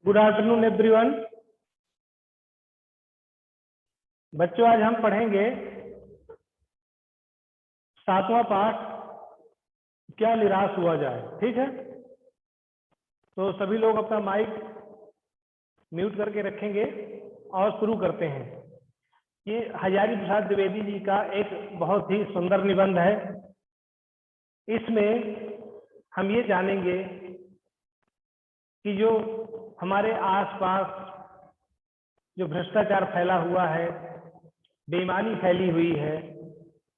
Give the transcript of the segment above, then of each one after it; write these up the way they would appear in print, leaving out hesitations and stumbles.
Good afternoon everyone. बच्चों, आज हम पढ़ेंगे 7वां पाठ, क्या निराश हुआ जाए। ठीक है, तो सभी लोग अपना माइक म्यूट करके रखेंगे और शुरू करते हैं। ये हजारी प्रसाद द्विवेदी जी का एक बहुत ही सुंदर निबंध है। इसमें हम ये जानेंगे कि जो हमारे आसपास जो भ्रष्टाचार फैला हुआ है, बेईमानी फैली हुई है,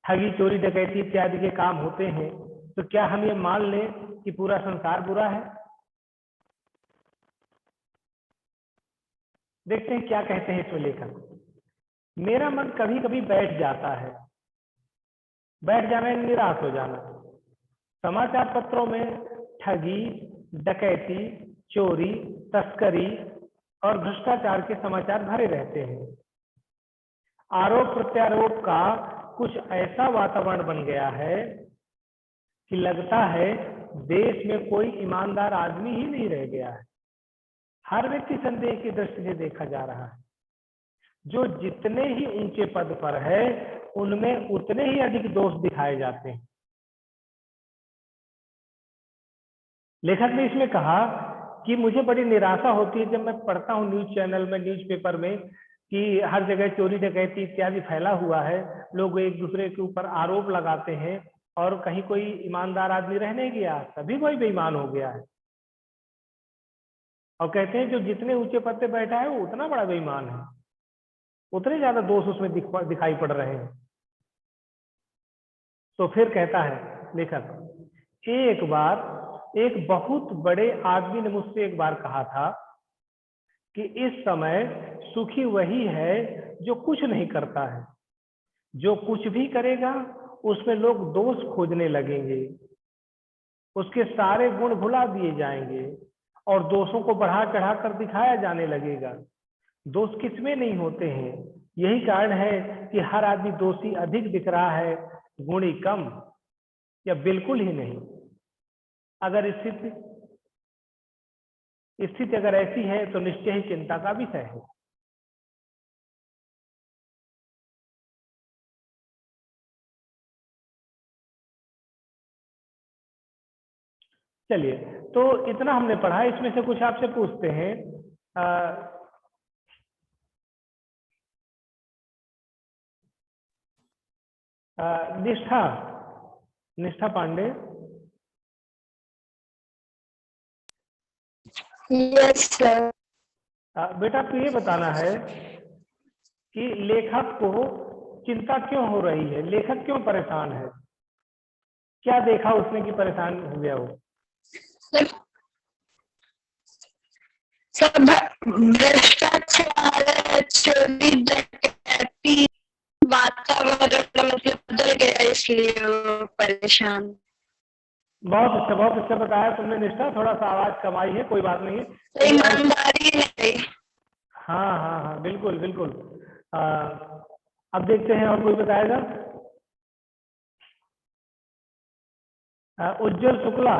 ठगी चोरी डकैती इत्यादि के काम होते हैं, तो क्या हम ये मान लें कि पूरा संसार बुरा है? देखते हैं क्या कहते हैं इसमें लेखक। मेरा मन कभी कभी बैठ जाता है। बैठ जाना यानी निराश हो जाना। समाचार पत्रों में ठगी, डकैती, चोरी, तस्करी और भ्रष्टाचार के समाचार भरे रहते हैं। आरोप प्रत्यारोप का कुछ ऐसा वातावरण बन गया है कि लगता है देश में कोई ईमानदार आदमी ही नहीं रह गया है। हर व्यक्ति संदेह की दृष्टि से देखा जा रहा है। जो जितने ही ऊंचे पद पर है, उनमें उतने ही अधिक दोष दिखाए जाते हैं। लेखक ने इसमें कहा कि मुझे बड़ी निराशा होती है जब मैं पढ़ता हूँ न्यूज चैनल में, न्यूज़पेपर में, कि हर जगह चोरी डकैती इत्यादि फैला हुआ है। लोग एक दूसरे के ऊपर आरोप लगाते हैं और कहीं कोई ईमानदार आदमी रह नहीं गया, सभी कोई बेईमान हो गया है। और कहते हैं जो जितने ऊंचे पद पे बैठा है वो उतना बड़ा बेईमान है, उतने ज्यादा दोष उसमें दिखाई पड़ रहे हैं। तो फिर कहता है लेखक, एक बार एक बहुत बड़े आदमी ने मुझसे एक बार कहा था कि इस समय सुखी वही है जो कुछ नहीं करता है। जो कुछ भी करेगा उसमें लोग दोष खोजने लगेंगे, उसके सारे गुण भुला दिए जाएंगे और दोषों को बढ़ा चढ़ा कर दिखाया जाने लगेगा। दोष किसमें नहीं होते हैं। यही कारण है कि हर आदमी दोषी अधिक दिख रहा है, गुणी कम या बिल्कुल ही नहीं। अगर स्थिति अगर ऐसी है तो निश्चय ही चिंता का विषय है। चलिए, तो इतना हमने पढ़ा। इसमें से कुछ आपसे पूछते हैं। निष्ठा पांडे। Yes sir. बेटा, आपको ये बताना है कि लेखक को चिंता क्यों हो रही है, लेखक क्यों परेशान है, क्या देखा उसने कि परेशान हो गया वो? सब भ्रष्टाचार, चोरी डकैती, वातावरण मतलब बदल गया, इसलिए वो परेशान। बहुत अच्छा बताया तुमने निष्ठा। थोड़ा सा आवाज कमाई है, कोई बात नहीं है। ईमानदारी है। हाँ हाँ हाँ, बिल्कुल बिल्कुल। अब देखते हैं और कोई बताएगा। उज्जवल शुक्ला।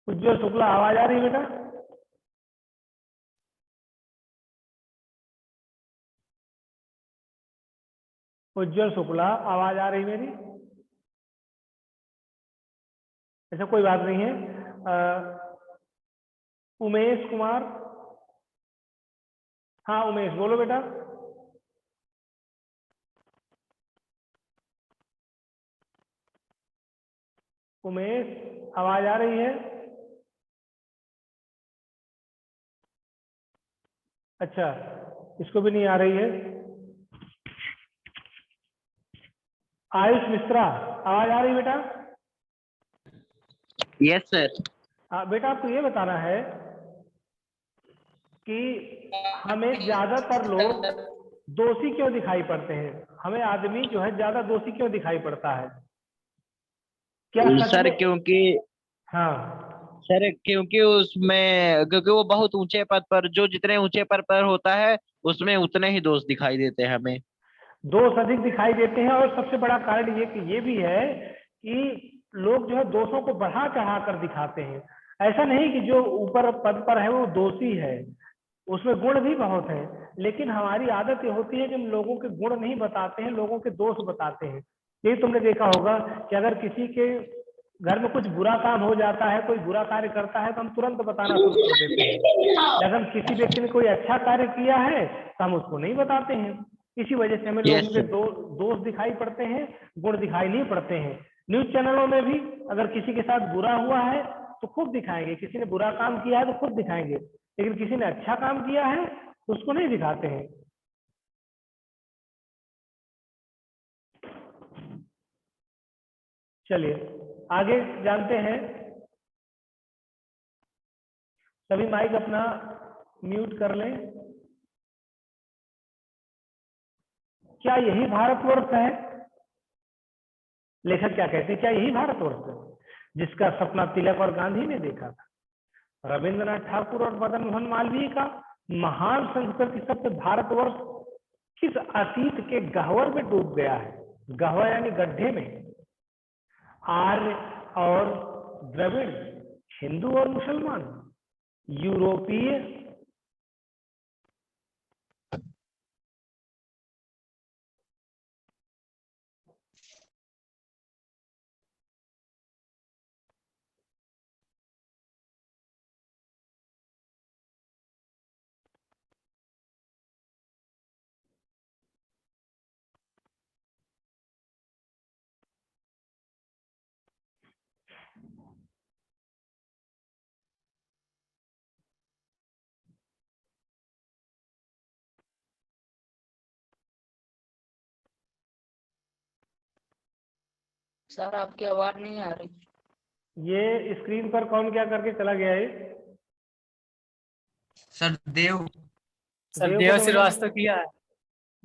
उज्जवल शुक्ला, आवाज आ रही है बेटा? उज्जवल शुक्ला, आवाज आ रही मेरी? ऐसा कोई बात नहीं है। उमेश कुमार। हाँ उमेश, बोलो बेटा। उमेश, आवाज आ रही है? अच्छा, इसको भी नहीं आ रही है। आयुष मिश्रा, आवाज आ रही बेटा? Yes sir. बेटा, आपको ये बताना है कि हमें ज्यादातर लोग दोषी क्यों दिखाई पड़ते हैं। हमें आदमी जो है ज्यादा दोषी क्यों दिखाई पड़ता है? क्या सच सर में? क्योंकि हाँ सर क्योंकि उसमें क्योंकि वो बहुत ऊंचे पद पर, जो जितने ऊंचे पद पर होता है उसमें उतने ही दोष दिखाई देते हैं हमें। दोष अधिक दिखाई देते हैं। और सबसे बड़ा कारण ये कि ये भी है कि लोग जो है दोषों को बढ़ा चढ़ा कर दिखाते हैं। ऐसा नहीं कि जो ऊपर पद पर है वो दोषी है, उसमें गुण भी बहुत है, लेकिन हमारी आदत ये होती है कि हम लोगों के गुण नहीं बताते हैं, लोगों के दोष बताते हैं। ये तुमने देखा होगा कि अगर किसी के घर में कुछ बुरा काम हो जाता है, कोई बुरा कार्य करता है, तो हम तुरंत बताना शुरू कर देते हैं। अगर किसी व्यक्ति ने कोई अच्छा कार्य किया है तो हम उसको नहीं बताते हैं। इसी वजह से हमें लोगों के दोष दिखाई पड़ते हैं, गुण दिखाई नहीं पड़ते हैं। न्यूज चैनलों में भी अगर किसी के साथ बुरा हुआ है तो खूब दिखाएंगे, किसी ने बुरा काम किया है तो खूब दिखाएंगे, लेकिन किसी ने अच्छा काम किया है तो उसको नहीं दिखाते हैं। चलिए आगे जानते हैं। सभी माइक अपना म्यूट कर लें। क्या यही भारतवर्ष है? लेखक क्या कहते हैं, क्या यही भारतवर्ष है जिसका सपना तिलक और गांधी ने देखा था? रविंद्रनाथ ठाकुर और मदन मोहन मालवीय का महान संस्कृति शब्द भारतवर्ष किस अतीत के गह्वर में डूब गया है? गह्वर यानी गड्ढे में। आर्य और द्रविड़, हिंदू और मुसलमान, यूरोपीय सर आपकी आवाज नहीं आ रही। ये स्क्रीन पर कौन क्या करके चला गया है? सर देव देव श्रीवास्तव किया है।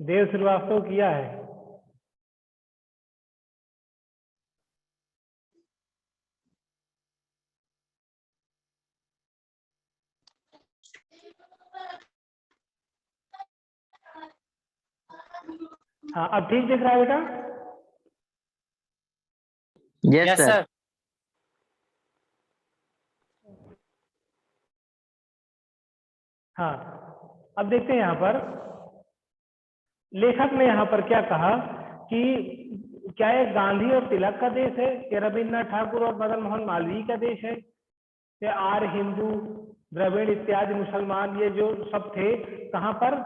देव श्रीवास्तव किया है। हाँ अब ठीक दिख रहा है बेटा? Yes sir. हाँ अब देखते हैं यहाँ पर लेखक ने यहाँ पर क्या कहा कि क्या ये गांधी और तिलक का देश है, क्या रविन्द्रनाथ ठाकुर और मदन मोहन मालवीय का देश है, क्या आर्य, हिंदू, द्रविड़ इत्यादि मुसलमान ये जो सब थे कहाँ पर?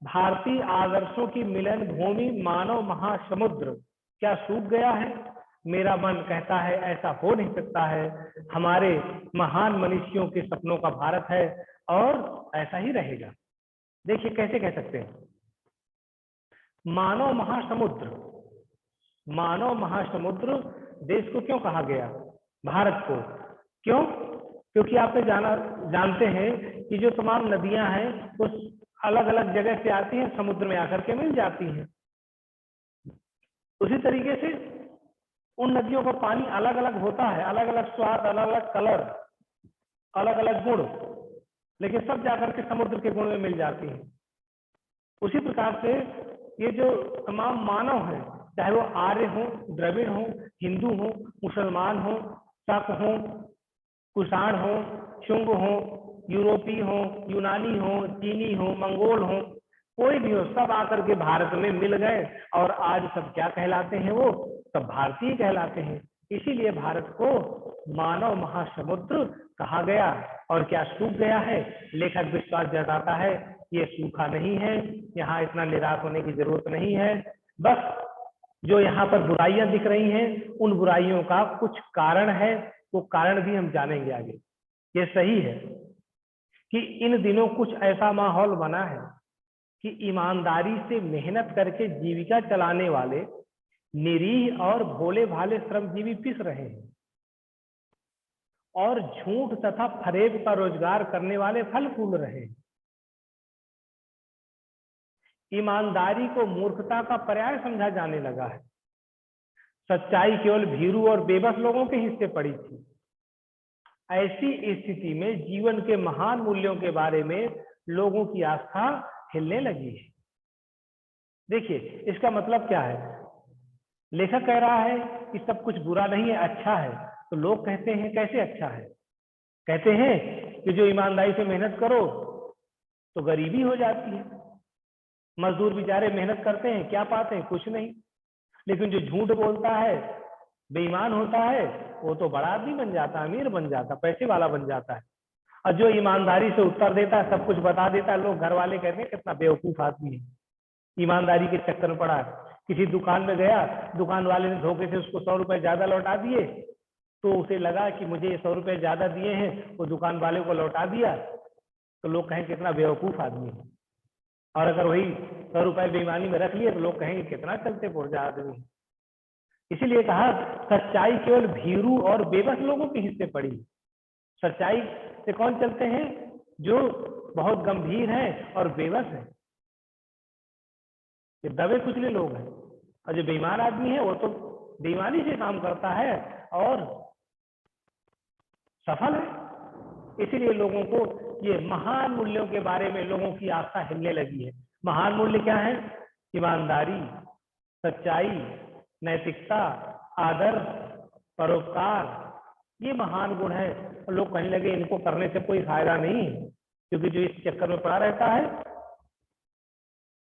भारतीय आदर्शों की मिलन भूमि मानव महासमुद्र क्या सूख गया है? मेरा मन कहता है ऐसा हो नहीं सकता है, हमारे महान मनुष्यों के सपनों का भारत है और ऐसा ही रहेगा। देखिए कैसे कह सकते हैं, मानव महासमुद्र। मानव महासमुद्र देश को क्यों कहा गया? भारत को क्यों? क्योंकि आपने जानते हैं कि जो तमाम नदियां हैं वो अलग अलग जगह से आती हैं, समुद्र में आकर के मिल जाती हैं। उसी तरीके से उन नदियों का पानी अलग अलग होता है, अलग अलग स्वाद, अलग अलग कलर, अलग अलग गुण, लेकिन सब जाकर के समुद्र के गुण में मिल जाती हैं। उसी प्रकार से ये जो तमाम मानव हैं, चाहे वो आर्य हो, द्रविड़ हो, हिंदू हो, मुसलमान हो, शक हो, कुषाण हो, शुंग हो, यूरोपीय हो, यूनानी हो, चीनी हो, मंगोल हो, कोई भी हो, सब आकर के भारत में मिल गए और आज सब क्या कहलाते हैं? वो सब भारतीय कहलाते हैं। इसीलिए भारत को मानव महासमुद्र कहा गया। और क्या सूख गया है? लेखक विश्वास जताता है ये सूखा नहीं है, यहाँ इतना निराश होने की जरूरत नहीं है। बस जो यहाँ पर बुराइयां दिख रही हैं, उन बुराइयों का कुछ कारण है, वो कारण भी हम जानेंगे आगे। ये सही है कि इन दिनों कुछ ऐसा माहौल बना है कि ईमानदारी से मेहनत करके जीविका चलाने वाले निरीह और भोले भाले श्रमजीवी पिस रहे हैं और झूठ तथा फरेब का रोजगार करने वाले फल फूल रहे हैं। ईमानदारी को मूर्खता का पर्याय समझा जाने लगा है। सच्चाई केवल भीरू और बेबस लोगों के हिस्से पड़ी थी। ऐसी स्थिति में जीवन के महान मूल्यों के बारे में लोगों की आस्था हिलने लगी है। देखिए इसका मतलब क्या है? लेखक कह रहा है कि सब कुछ बुरा नहीं है, अच्छा है। तो लोग कहते हैं कैसे अच्छा है? कहते हैं कि जो ईमानदारी से मेहनत करो तो गरीबी हो जाती है। मजदूर बेचारे मेहनत करते हैं, क्या पाते हैं? कुछ नहीं। लेकिन जो झूठ बोलता है, बेईमान होता है, वो तो बड़ा आदमी बन जाता है, अमीर बन जाता है, पैसे वाला बन जाता है। और जो ईमानदारी से उत्तर देता है, सब कुछ बता देता है, लोग घर वाले कहते हैं कितना बेवकूफ आदमी है, ईमानदारी के चक्कर में पड़ा है। किसी दुकान में गया, दुकान वाले ने धोखे से उसको 100 रुपए ज्यादा लौटा दिए, तो उसे लगा कि मुझे 100 रुपए ज्यादा दिए हैं, वो दुकान वाले को लौटा दिया, तो लोग कहें कितना बेवकूफ आदमी है। और अगर वही 100 रुपए बेईमानी में रख लिए तो लोग कहेंगे कितना चलते पुर्जा आदमी। इसीलिए कहा सच्चाई केवल भीरू और बेबस लोगों के हिस्से पड़ी। सच्चाई से कौन चलते हैं? जो बहुत गंभीर हैं और बेबस हैं, ये दबे कुचले लोग हैं। और जो बेईमान आदमी है वो तो बेईमानी से काम करता है और सफल है। इसीलिए लोगों को ये महान मूल्यों के बारे में लोगों की आस्था हिलने लगी है। महान मूल्य क्या है? ईमानदारी, सच्चाई, नैतिकता, आदर, परोपकार, ये महान गुण है। और लोग कहने लगे इनको करने से कोई फायदा नहीं, क्योंकि जो इस चक्कर में पड़ा रहता है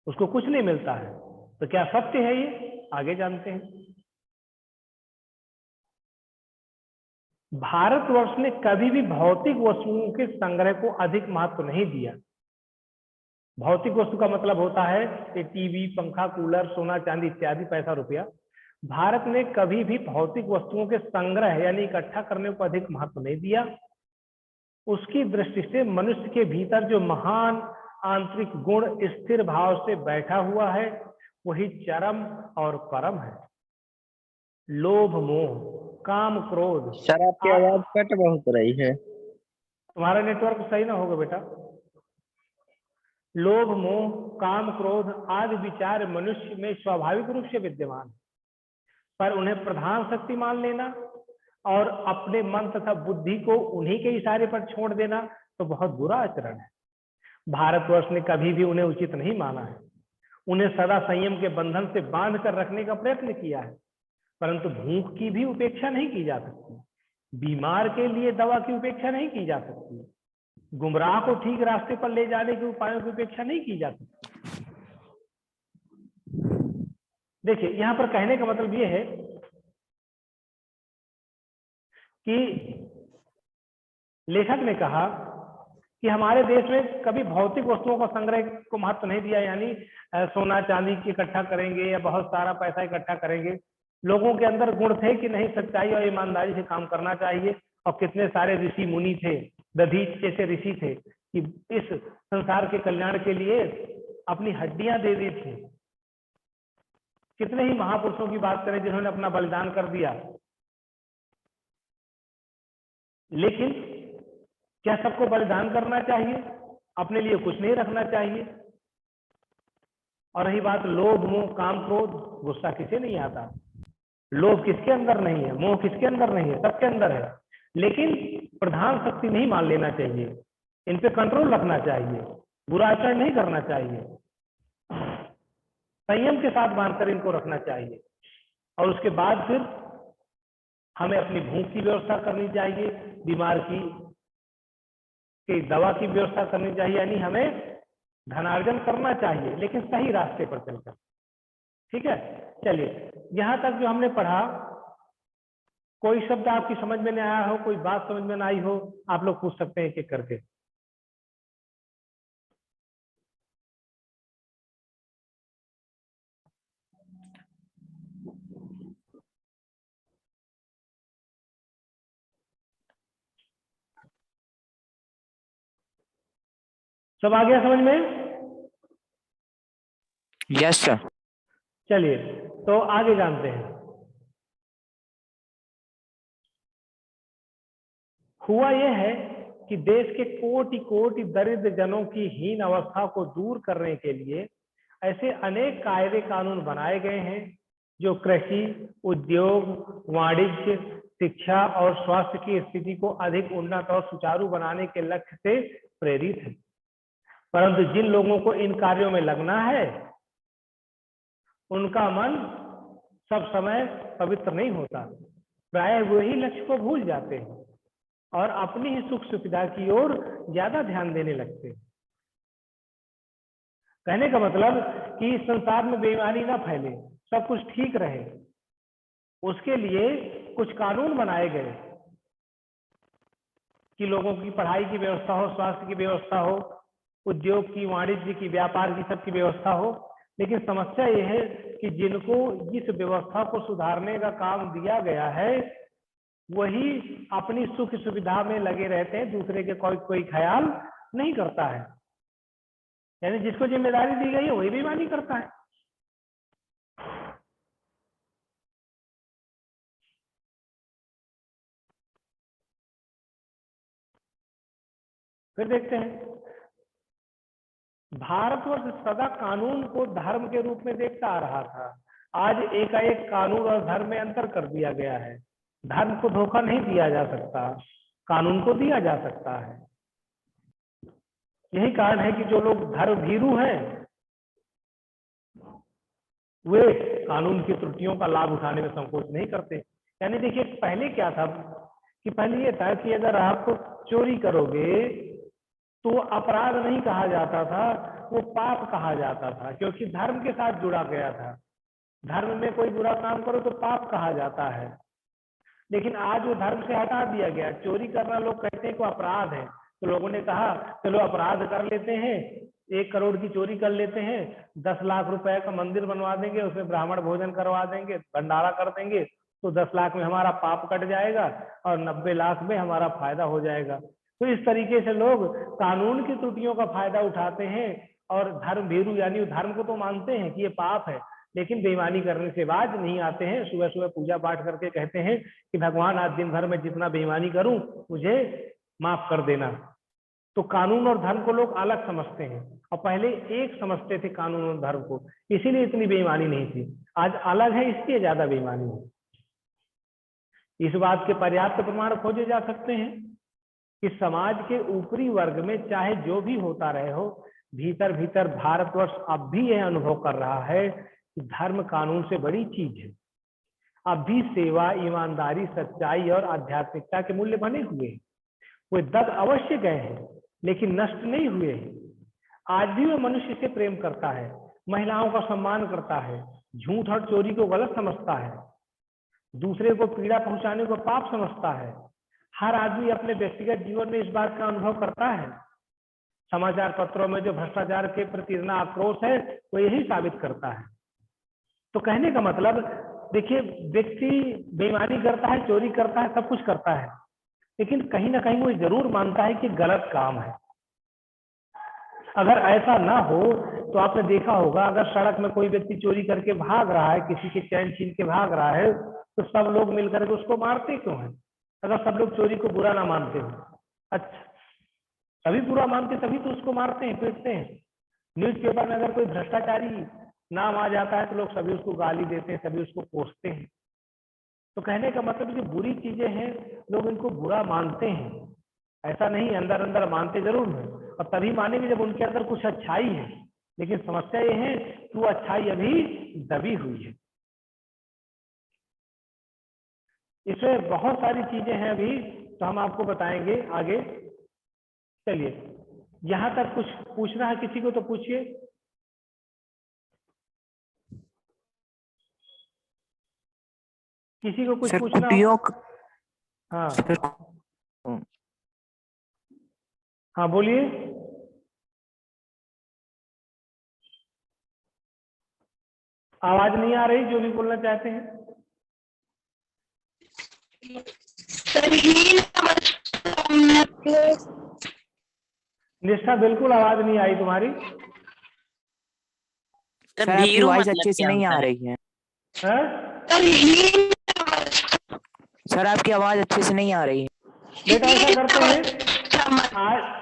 उसको कुछ नहीं मिलता है। तो क्या सत्य है ये? आगे जानते हैं। भारतवर्ष ने कभी भी भौतिक वस्तुओं के संग्रह को अधिक महत्व नहीं दिया। भौतिक वस्तु का मतलब होता है कि टीवी, पंखा, कूलर, सोना चांदी इत्यादि, पैसा रुपया। भारत ने कभी भी भौतिक वस्तुओं के संग्रह यानी इकट्ठा करने को अधिक महत्व नहीं दिया। उसकी दृष्टि से मनुष्य के भीतर जो महान आंतरिक गुण स्थिर भाव से बैठा हुआ है वही चरम और परम है। लोभ, मोह, काम, क्रोध। सर आपकी आवाज कट बहुत रही है। तुम्हारा नेटवर्क सही ना होगा बेटा। लोभ, मोह, काम, क्रोध आदि विचार मनुष्य में स्वाभाविक रूप से विद्यमान है, पर उन्हें प्रधान शक्ति मान लेना और अपने मन तथा बुद्धि को उन्हीं के इशारे पर छोड़ देना तो बहुत बुरा आचरण है। भारतवर्ष ने कभी भी उन्हें उचित नहीं माना है। उन्हें सदा संयम के बंधन से बांध कर रखने का प्रयत्न किया है, परंतु भूख की भी उपेक्षा नहीं की जा सकती, बीमार के लिए दवा की उपेक्षा नहीं की जा सकती, गुमराह को ठीक रास्ते पर ले जाने के उपायों की उपेक्षा नहीं की जा सकती। देखिए यहां पर कहने का मतलब यह है कि लेखक ने कहा कि हमारे देश में कभी भौतिक वस्तुओं का संग्रह को महत्व नहीं दिया, यानी सोना चांदी की इकट्ठा करेंगे या बहुत सारा पैसा इकट्ठा करेंगे। लोगों के अंदर गुण थे कि नहीं, सच्चाई और ईमानदारी से काम करना चाहिए। और कितने सारे ऋषि मुनि थे, दधीच जैसे ऋषि थे कि इस संसार के कल्याण के लिए अपनी हड्डियां दे दी थी। कितने ही महापुरुषों की बात करें जिन्होंने अपना बलिदान कर दिया। लेकिन क्या सबको बलिदान करना चाहिए? अपने लिए कुछ नहीं रखना चाहिए। और रही बात लोभ, मोह, काम, क्रोध, गुस्सा किसे नहीं आता? लोभ किसके अंदर नहीं है? मोह किसके अंदर नहीं है? सबके अंदर है। लेकिन प्रधान शक्ति नहीं मान लेना चाहिए, इन पे कंट्रोल रखना चाहिए, बुरा आचरण नहीं करना चाहिए, संयम के साथ बांधकर इनको रखना चाहिए। और उसके बाद फिर हमें अपनी भूख की व्यवस्था करनी चाहिए, बीमार की दवा की व्यवस्था करनी चाहिए, यानी हमें धनार्जन करना चाहिए, लेकिन सही रास्ते पर चलकर। ठीक है, चलिए यहां तक जो हमने पढ़ा, कोई शब्द आपकी समझ में नहीं आया हो, कोई बात समझ में ना आई हो, आप लोग पूछ सकते हैं एक-एक करके। सब आ गया समझ में? Yes sir. चलिए तो आगे जानते हैं। हुआ यह है कि देश के कोटि कोटि दरिद्र जनों की हीन अवस्था को दूर करने के लिए ऐसे अनेक कायदे कानून बनाए गए हैं जो कृषि, उद्योग, वाणिज्य, शिक्षा और स्वास्थ्य की स्थिति को अधिक उन्नत और सुचारू बनाने के लक्ष्य से प्रेरित है। परंतु जिन लोगों को इन कार्यों में लगना है उनका मन सब समय पवित्र नहीं होता, प्रायः वही लक्ष्य को भूल जाते हैं और अपनी ही सुख सुविधा की ओर ज्यादा ध्यान देने लगते। कहने का मतलब कि इस संसार में बेईमानी ना फैले, सब कुछ ठीक रहे, उसके लिए कुछ कानून बनाए गए कि लोगों की पढ़ाई की व्यवस्था हो, स्वास्थ्य की व्यवस्था हो, उद्योग की, वाणिज्य की, व्यापार की, सबकी व्यवस्था हो। लेकिन समस्या यह है कि जिनको जिस व्यवस्था को सुधारने का काम दिया गया है वही अपनी सुख सुविधा में लगे रहते हैं, दूसरे के कोई ख्याल नहीं करता है। यानी जिसको जिम्मेदारी दी गई है वही बेईमानी करता है। फिर देखते हैं, भारतवर्ष सदा कानून को धर्म के रूप में देखता आ रहा था, आज एकाएक कानून और धर्म में अंतर कर दिया गया है। धर्म को धोखा नहीं दिया जा सकता, कानून को दिया जा सकता है। यही कारण है कि जो लोग धर्म भीरू हैं वे कानून की त्रुटियों का लाभ उठाने में संकोच नहीं करते। यानी देखिए, पहले क्या था कि पहले ये था कि अगर आप चोरी करोगे तो वो अपराध नहीं कहा जाता था, वो पाप कहा जाता था, क्योंकि धर्म के साथ जुड़ा गया था। धर्म में कोई बुरा काम करो तो पाप कहा जाता है। लेकिन आज वो धर्म से हटा दिया गया, चोरी करना लोग कहते हैं कि अपराध है, तो लोगों ने कहा चलो अपराध कर लेते हैं, 1 करोड़ की चोरी कर लेते हैं, 10 लाख रुपए का मंदिर बनवा देंगे, उसमें ब्राह्मण भोजन करवा देंगे, भंडारा कर देंगे, तो 10 लाख में हमारा पाप कट जाएगा और 90 लाख में हमारा फायदा हो जाएगा। तो इस तरीके से लोग कानून की त्रुटियों का फायदा उठाते हैं और धर्म भीरू यानी धर्म को तो मानते हैं कि ये पाप है, लेकिन बेईमानी करने से बाज नहीं आते हैं। सुबह सुबह पूजा पाठ करके कहते हैं कि भगवान आज दिन भर में जितना बेईमानी करूं मुझे माफ कर देना। तो कानून और धर्म को लोग अलग समझते हैं, और पहले एक समझते थे कानून और धर्म को, इसीलिए इतनी बेईमानी नहीं थी। आज अलग है इसलिए ज्यादा बेईमानी है। इस बात के पर्याप्त प्रमाण खोजे जा सकते हैं कि समाज के ऊपरी वर्ग में चाहे जो भी होता रहे हो, भीतर भीतर भारतवर्ष अब भी यह अनुभव कर रहा है कि धर्म कानून से बड़ी चीज है। अब भी सेवा, ईमानदारी, सच्चाई और आध्यात्मिकता के मूल्य बने हुए हैं। वे दब अवश्य गए हैं लेकिन नष्ट नहीं हुए हैं। आज भी वह मनुष्य से प्रेम करता है, महिलाओं का सम्मान करता है, झूठ और चोरी को गलत समझता है, दूसरे को पीड़ा पहुंचाने को पाप समझता है। हर आदमी अपने व्यक्तिगत जीवन में इस बात का अनुभव करता है। समाचार पत्रों में जो भ्रष्टाचार के प्रति इतना आक्रोश है वो यही साबित करता है। तो कहने का मतलब देखिए, व्यक्ति बेईमानी करता है, चोरी करता है, सब कुछ करता है, लेकिन कहीं ना कहीं वो जरूर मानता है कि गलत काम है। अगर ऐसा ना हो तो आपने देखा होगा, अगर सड़क में कोई व्यक्ति चोरी करके भाग रहा है, किसी की चैन छीन के भाग रहा है, तो सब लोग मिलकर के उसको मारते क्यों हैं? अगर सब लोग चोरी को बुरा ना मानते हो, अच्छा सभी बुरा मानते तभी तो उसको मारते हैं, पीटते हैं। न्यूज़पेपर में अगर कोई भ्रष्टाचारी नाम आ जाता है तो लोग सभी उसको गाली देते हैं, सभी उसको कोसते हैं। तो कहने का मतलब कि बुरी चीजें हैं, लोग इनको बुरा मानते हैं, ऐसा नहीं, अंदर अंदर मानते जरूर है, और तभी मानेंगे जब उनके अंदर कुछ अच्छाई है। लेकिन समस्या ये है कि वो अच्छाई अभी दबी हुई है। इसमें बहुत सारी चीजें हैं अभी, तो हम आपको बताएंगे आगे। चलिए, यहां तक कुछ पूछना है किसी को तो पूछिए। किसी को कुछ पूछना हो? हाँ हाँ बोलिए। आवाज नहीं आ रही, जो भी बोलना चाहते हैं। निष्ठा, बिल्कुल आवाज नहीं आई तुम्हारी। सर आपकी आवाज अच्छे से नहीं आ रही है। सर आपकी आवाज अच्छे से नहीं आ रही है। बेटा ऐसा करते हैं,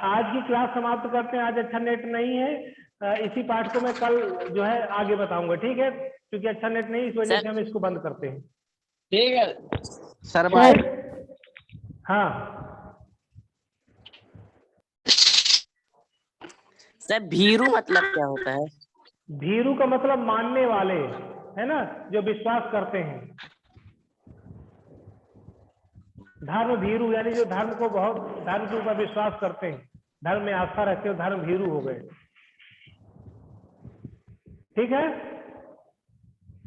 आज की क्लास समाप्त करते हैं। आज अच्छा नेट नहीं है, इसी पाठ को मैं कल जो है आगे बताऊंगा, ठीक है? क्योंकि अच्छा नेट नहीं, इस वजह से हम इसको बंद करते हैं। ठीक है सर, बाय। बाय। हाँ सर भीरू मतलब क्या होता है? भीरू का मतलब मानने वाले, है ना, जो विश्वास करते हैं। धर्म भीरु यानी जो धर्म को बहुत, धर्म के ऊपर विश्वास करते हैं, धर्म में आस्था रखते हो, धर्म भीरु हो गए। ठीक है,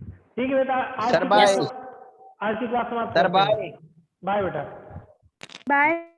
ठीक है बेटा, आज सर की बाय। क्लास समाप्त सर करते हैं। बाय। बाय बेटा। बाय।